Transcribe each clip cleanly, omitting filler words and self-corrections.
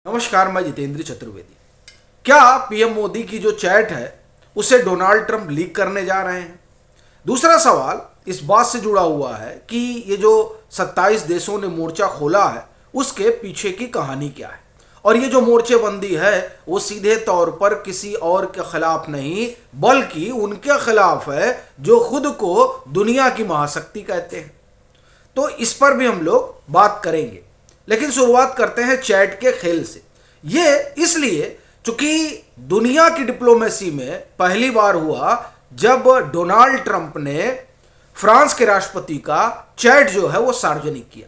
नमस्कार, मैं जितेंद्र चतुर्वेदी। क्या पीएम मोदी की जो चैट है उसे डोनाल्ड ट्रंप लीक करने जा रहे हैं? दूसरा सवाल इस बात से जुड़ा हुआ है कि ये जो 27 देशों ने मोर्चा खोला है उसके पीछे की कहानी क्या है, और ये जो मोर्चेबंदी है वो सीधे तौर पर किसी और के खिलाफ नहीं बल्कि उनके खिलाफ है जो खुद को दुनिया की महाशक्ति कहते हैं। तो इस पर भी हम लोग बात करेंगे, लेकिन शुरुआत करते हैं चैट के खेल से। ये इसलिए चूंकि दुनिया की डिप्लोमेसी में पहली बार हुआ जब डोनाल्ड ट्रंप ने फ्रांस के राष्ट्रपति का चैट जो है वो सार्वजनिक किया।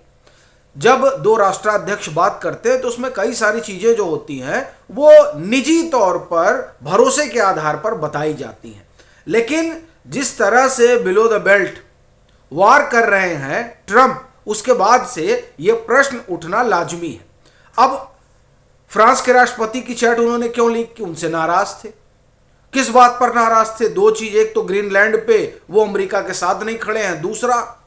जब दो राष्ट्राध्यक्ष बात करते हैं तो उसमें कई सारी चीजें जो होती हैं वो निजी तौर पर भरोसे के आधार पर बताई जाती हैं, लेकिन जिस तरह से बिलो द बेल्ट वार कर रहे हैं ट्रंप, उसके बाद से यह प्रश्न उठना लाजमी है। अब फ्रांस के राष्ट्रपति की चैट उन्होंने क्यों लीक की? उनसे नाराज थे। किस बात पर नाराज थे? दो चीज, एक तो ग्रीनलैंड पे वो अमेरिका के साथ नहीं खड़े हैं, दूसरा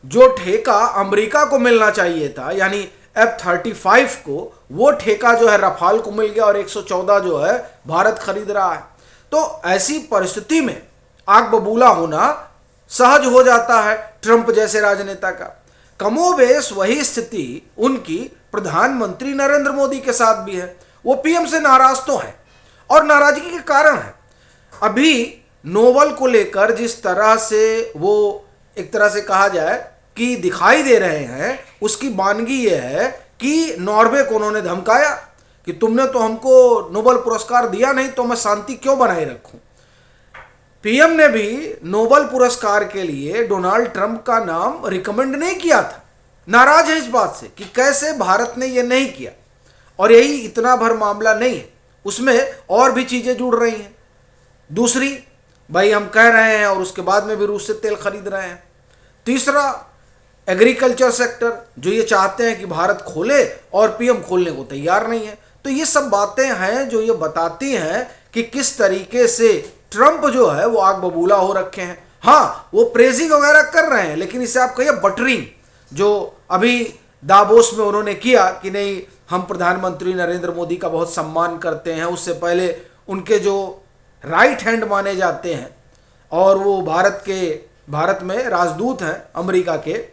जो ठेका अमेरिका को मिलना चाहिए था यानी F-35 को, वो ठेका जो है रफाल को मिल गया और 114 जो है भारत खरीद रहा है। तो ऐसी परिस्थिति में आग बबूला होना सहज हो जाता है ट्रंप जैसे राजनेता का। कमोबेश वही स्थिति उनकी प्रधानमंत्री नरेंद्र मोदी के साथ भी है। वो पीएम से नाराज तो है और नाराजगी के कारण है। अभी नोबल को लेकर जिस तरह से वो एक तरह से कहा जाए कि दिखाई दे रहे हैं, उसकी मानगी ये है कि नॉर्वे को उन्होंने धमकाया कि तुमने तो हमको नोबल पुरस्कार दिया नहीं तो मैं शांति क्यों बनाए रखूं। पीएम ने भी नोबेल पुरस्कार के लिए डोनाल्ड ट्रंप का नाम रिकमेंड नहीं किया था। नाराज है इस बात से कि कैसे भारत ने यह नहीं किया, और यही इतना भर मामला नहीं है, उसमें और भी चीजें जुड़ रही हैं। दूसरी, भाई हम कह रहे हैं और उसके बाद में भी रूस से तेल खरीद रहे हैं। तीसरा, एग्रीकल्चर सेक्टर जो ये चाहते हैं कि भारत खोले और पीएम खोलने को तैयार नहीं है। तो ये सब बातें हैं जो ये बताती हैं कि किस तरीके से ट्रंप जो है वो आग बबूला हो रखे हैं। हाँ, वो प्रेजिंग वगैरह कर रहे हैं, लेकिन इसे आप कहिए बटरिंग, जो अभी दावोस में उन्होंने किया कि नहीं हम प्रधानमंत्री नरेंद्र मोदी का बहुत सम्मान करते हैं। उससे पहले उनके जो राइट हैंड माने जाते हैं और वो भारत में राजदूत हैं अमेरिका के,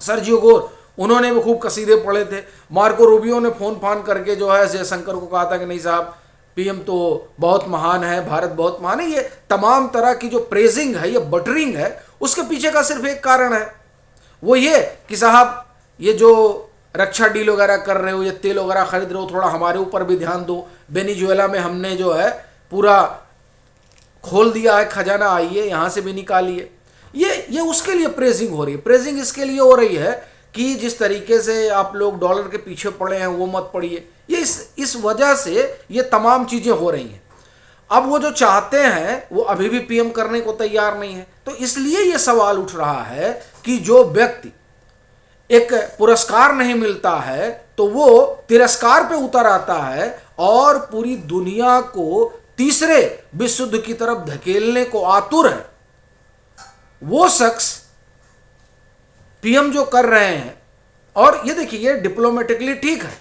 सर्जियो गोर, उन्होंने भी खूब कसीदे पढ़े थे। मार्को रूबियो ने फोन फान करके जो है जयशंकर को कहा था कि नहीं साहब, पीएम तो बहुत महान है, भारत बहुत महान है। ये तमाम तरह की जो प्रेजिंग है, ये बटरिंग है, उसके पीछे का सिर्फ एक कारण है, वो ये कि साहब ये जो रक्षा डील वगैरह कर रहे हो, ये तेल वगैरह खरीद रहे हो, थोड़ा हमारे ऊपर भी ध्यान दो। वेनेजुएला में हमने जो है पूरा खोल दिया है खजाना, आइए यहां से भी निकालिए। ये उसके लिए प्रेजिंग हो रही है। प्रेजिंग इसके लिए हो रही है कि जिस तरीके से आप लोग डॉलर के पीछे पड़े हैं वो मत पड़िए। ये इस वजह से ये तमाम चीजें हो रही हैं। अब वो जो चाहते हैं वो अभी भी पीएम करने को तैयार नहीं है। तो इसलिए ये सवाल उठ रहा है कि जो व्यक्ति एक पुरस्कार नहीं मिलता है तो वो तिरस्कार पे उतर आता है और पूरी दुनिया को तीसरे विश्व युद्ध की तरफ धकेलने को आतुर है। वो शख्स पीएम जो कर रहे हैं, और ये देखिए ये डिप्लोमेटिकली ठीक है,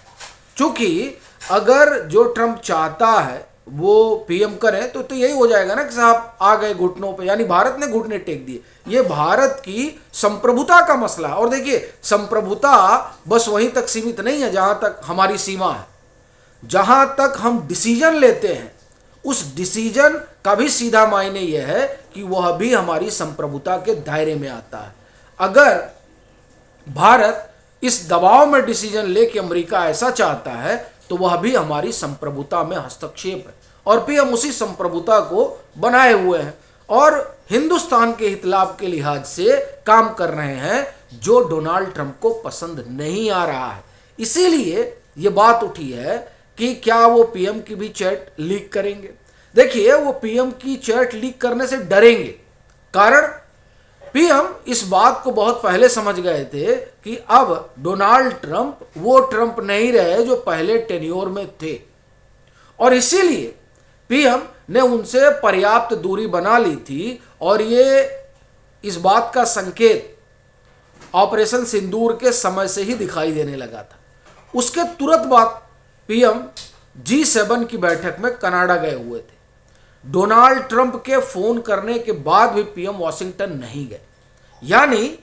क्योंकि अगर जो ट्रंप चाहता है वो पीएम करें तो यही हो जाएगा ना कि साहब आ गए घुटनों पे, यानी भारत ने घुटने टेक दिए। ये भारत की संप्रभुता का मसला है। और देखिए संप्रभुता बस वहीं तक सीमित नहीं है जहां तक हमारी सीमा है। जहां तक हम डिसीजन लेते हैं उस डिसीजन का भी सीधा मायने यह है कि वह भी हमारी संप्रभुता के दायरे में आता है। अगर भारत इस दबाव में डिसीजन लेके अमेरिका ऐसा चाहता है तो वह भी हमारी संप्रभुता में हस्तक्षेप है, और पीएम उसी संप्रभुता को बनाए हुए हैं और हिंदुस्तान के हित लाभ के लिहाज से काम कर रहे हैं, जो डोनाल्ड ट्रंप को पसंद नहीं आ रहा है। इसीलिए यह बात उठी है कि क्या वो पीएम की भी चैट लीक करेंगे। देखिए वो पीएम की चैट लीक करने से डरेंगे, कारण पीएम इस बात को बहुत पहले समझ गए थे कि अब डोनाल्ड ट्रंप वो ट्रंप नहीं रहे जो पहले टेन्योर में थे, और इसीलिए पीएम ने उनसे पर्याप्त दूरी बना ली थी। और ये इस बात का संकेत ऑपरेशन सिंदूर के समय से ही दिखाई देने लगा था। उसके तुरंत बाद पीएम G7 की बैठक में कनाडा गए हुए थे। डोनाल्ड ट्रंप के फोन करने के बाद भी पीएम वॉशिंगटन नहीं गए। यानी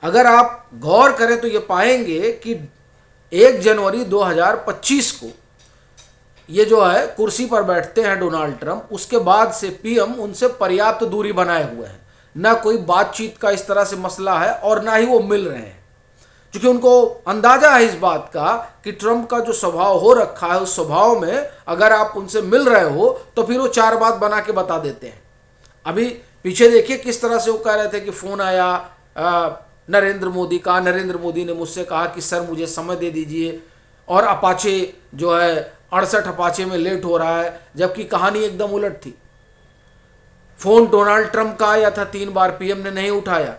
अगर आप गौर करें तो ये पाएंगे कि 1 जनवरी 2025 को ये जो है कुर्सी पर बैठते हैं डोनाल्ड ट्रंप, उसके बाद से पीएम उनसे पर्याप्त दूरी बनाए हुए हैं। ना कोई बातचीत का इस तरह से मसला है और ना ही वो मिल रहे हैं, क्योंकि उनको अंदाजा है इस बात का कि ट्रंप का जो स्वभाव हो रखा है, उस स्वभाव में अगर आप उनसे मिल रहे हो तो फिर वो 4 बात बना के बता देते हैं। अभी पीछे देखिए किस तरह से वो कह रहे थे कि फोन आया नरेंद्र मोदी का, नरेंद्र मोदी ने मुझसे कहा कि सर मुझे समय दे दीजिए, और अपाचे जो है 68 अपाचे में लेट हो रहा है, जबकि कहानी एकदम उलट थी। फोन डोनाल्ड ट्रंप का आया था 3 बार, पीएम ने नहीं उठाया।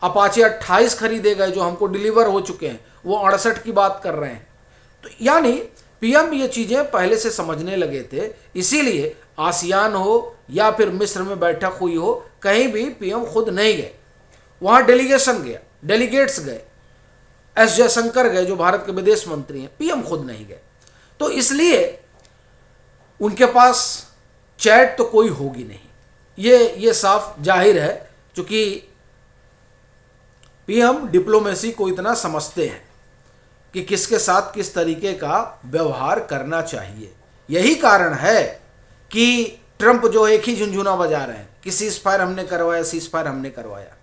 अपाचे 28 खरीदे गए जो हमको डिलीवर हो चुके हैं, वो 68 की बात कर रहे हैं। तो यानी पीएम ये चीजें पहले से समझने लगे थे, इसीलिए आसियान हो या फिर मिस्र में बैठक हुई हो, कहीं भी पीएम खुद नहीं गए। वहां डेलीगेशन गया, डेलीगेट्स गए, एस जयशंकर गए जो भारत के विदेश मंत्री हैं, पीएम खुद नहीं गए। तो इसलिए उनके पास चैट तो कोई होगी नहीं, ये साफ जाहिर है, क्योंकि पीएम डिप्लोमेसी को इतना समझते हैं कि किसके साथ किस तरीके का व्यवहार करना चाहिए। यही कारण है कि ट्रंप जो एक ही झुंझुना बजा रहे हैं कि सीज़फायर हमने करवाया, सीज़फायर हमने करवाया।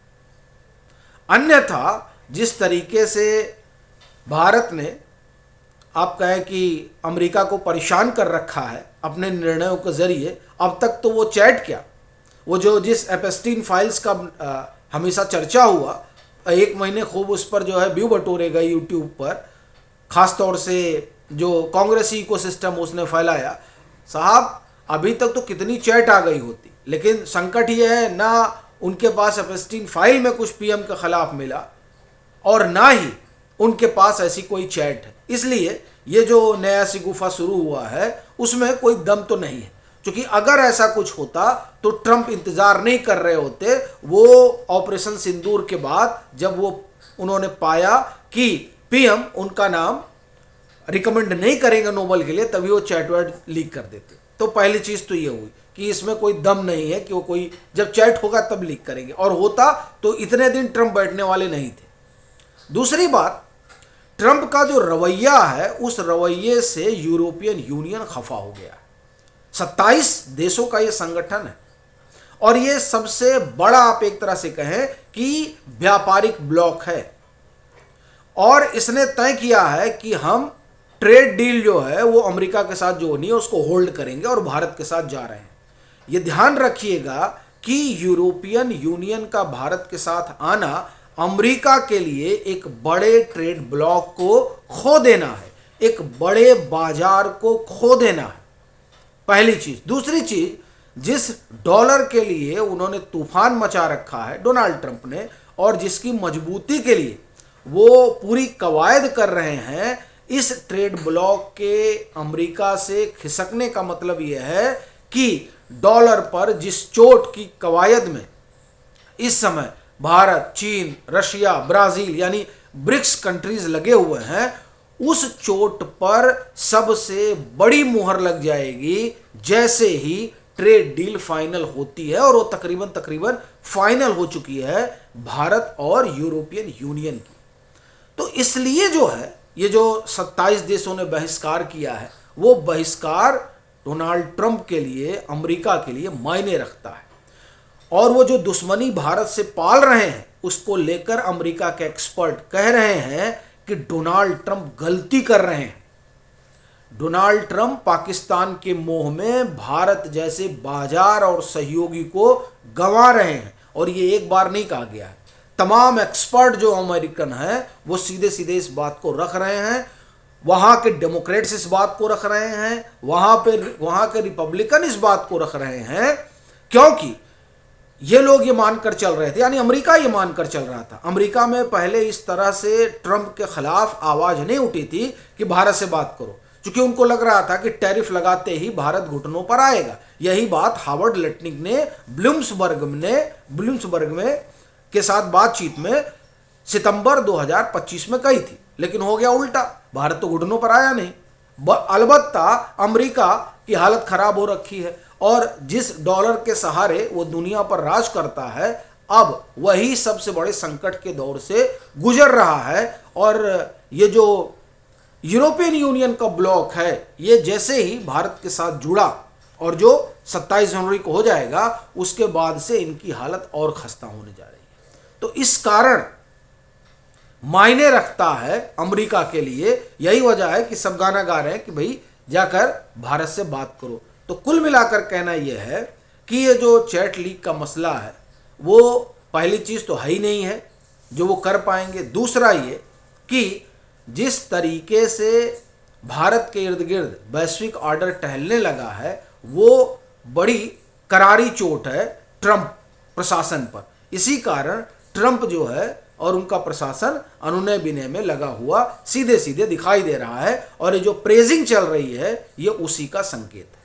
अन्यथा जिस तरीके से भारत ने आप कहें कि अमेरिका को परेशान कर रखा है अपने निर्णयों के जरिए, अब तक तो वो चैट क्या, वो जो जिस एपेस्टीन फाइल्स का हमेशा चर्चा हुआ, 1 महीने खूब उस पर जो है व्यू बटोरे गए यूट्यूब पर, ख़ास तौर से जो कांग्रेसी इकोसिस्टम उसने फैलाया। साहब अभी तक तो कितनी चैट आ गई होती, लेकिन संकट ये है ना उनके पास एपेस्टीन फाइल में कुछ पीएम के खिलाफ मिला और ना ही उनके पास ऐसी कोई चैट है। इसलिए ये जो नया सी गुफा शुरू हुआ है उसमें कोई दम तो नहीं है, क्योंकि अगर ऐसा कुछ होता तो ट्रंप इंतजार नहीं कर रहे होते। वो ऑपरेशन सिंदूर के बाद जब वो उन्होंने पाया कि पीएम उनका नाम रिकमेंड नहीं करेंगे नोबेल के लिए, तभी वो चैट वैट लीक कर देते। तो पहली चीज तो ये हुई कि इसमें कोई दम नहीं है कि वो कोई, जब चैट होगा तब लीक करेंगे, और होता तो इतने दिन ट्रंप बैठने वाले नहीं थे। दूसरी बात, ट्रंप का जो रवैया है उस रवैये से यूरोपियन यूनियन खफा हो गया। 27 देशों का ये संगठन है और ये सबसे बड़ा, आप एक तरह से कहें कि व्यापारिक ब्लॉक है, और इसने तय किया है कि हम ट्रेड डील जो है वो अमेरिका के साथ जो होनी है उसको होल्ड करेंगे और भारत के साथ जा रहे हैं। ये ध्यान रखिएगा कि यूरोपियन यूनियन का भारत के साथ आना अमेरिका के लिए एक बड़े ट्रेड ब्लॉक को खो देना है, एक बड़े बाजार को खो देना है, पहली चीज। दूसरी चीज, जिस डॉलर के लिए उन्होंने तूफान मचा रखा है डोनाल्ड ट्रंप ने, और जिसकी मजबूती के लिए वो पूरी कवायद कर रहे हैं, इस ट्रेड ब्लॉक के अमेरिका से खिसकने का मतलब यह है कि डॉलर पर जिस चोट की कवायद में इस समय भारत, चीन, रशिया, ब्राजील यानी ब्रिक्स कंट्रीज लगे हुए हैं, उस चोट पर सबसे बड़ी मुहर लग जाएगी जैसे ही ट्रेड डील फाइनल होती है, और वो तकरीबन फाइनल हो चुकी है भारत और यूरोपियन यूनियन की। तो इसलिए जो है ये जो 27 देशों ने बहिष्कार किया है, वो बहिष्कार डोनाल्ड ट्रंप के लिए, अमेरिका के लिए मायने रखता है। और वो जो दुश्मनी भारत से पाल रहे हैं उसको लेकर अमेरिका के एक्सपर्ट कह रहे हैं कि डोनाल्ड ट्रंप गलती कर रहे हैं। डोनाल्ड ट्रंप पाकिस्तान के मोह में भारत जैसे बाजार और सहयोगी को गंवा रहे हैं, और ये एक बार नहीं कहा गया है। तमाम एक्सपर्ट जो अमेरिकन हैं वो सीधे सीधे इस बात को रख रहे हैं, वहां के डेमोक्रेट्स इस बात को रख रहे हैं, वहां के रिपब्लिकन इस बात को रख रहे हैं, क्योंकि ये लोग ये मानकर चल रहे थे, यानी अमेरिका ये मानकर चल रहा था। अमेरिका में पहले इस तरह से ट्रंप के खिलाफ आवाज नहीं उठी थी कि भारत से बात करो, क्योंकि उनको लग रहा था कि टैरिफ लगाते ही भारत घुटनों पर आएगा। यही बात हावर्ड लेटनिक ने ब्लूम्सबर्ग में के साथ बातचीत में सितंबर 2025 में कही थी, लेकिन हो गया उल्टा। भारत तो घुटनों पर आया नहीं, अलबत्ता अमेरिका की हालत खराब हो रखी है और जिस डॉलर के सहारे वो दुनिया पर राज करता है, अब वही सबसे बड़े संकट के दौर से गुजर रहा है। और ये जो यूरोपियन यूनियन का ब्लॉक है, ये जैसे ही भारत के साथ जुड़ा और जो 27 जनवरी को हो जाएगा, उसके बाद से इनकी हालत और खस्ता होने जा रही है। तो इस कारण मायने रखता है अमेरिका के लिए, यही वजह है कि सब गाना गा रहे हैं कि भाई जाकर भारत से बात करो। तो कुल मिलाकर कहना यह है कि ये जो चैट लीक का मसला है, वो पहली चीज़ तो है ही नहीं है जो वो कर पाएंगे। दूसरा ये कि जिस तरीके से भारत के इर्द गिर्द वैश्विक ऑर्डर टहलने लगा है, वो बड़ी करारी चोट है ट्रंप प्रशासन पर। इसी कारण ट्रंप जो है और उनका प्रशासन अनुनय विनय में लगा हुआ सीधे सीधे दिखाई दे रहा है, और ये जो प्रेजिंग चल रही है, ये उसी का संकेत है।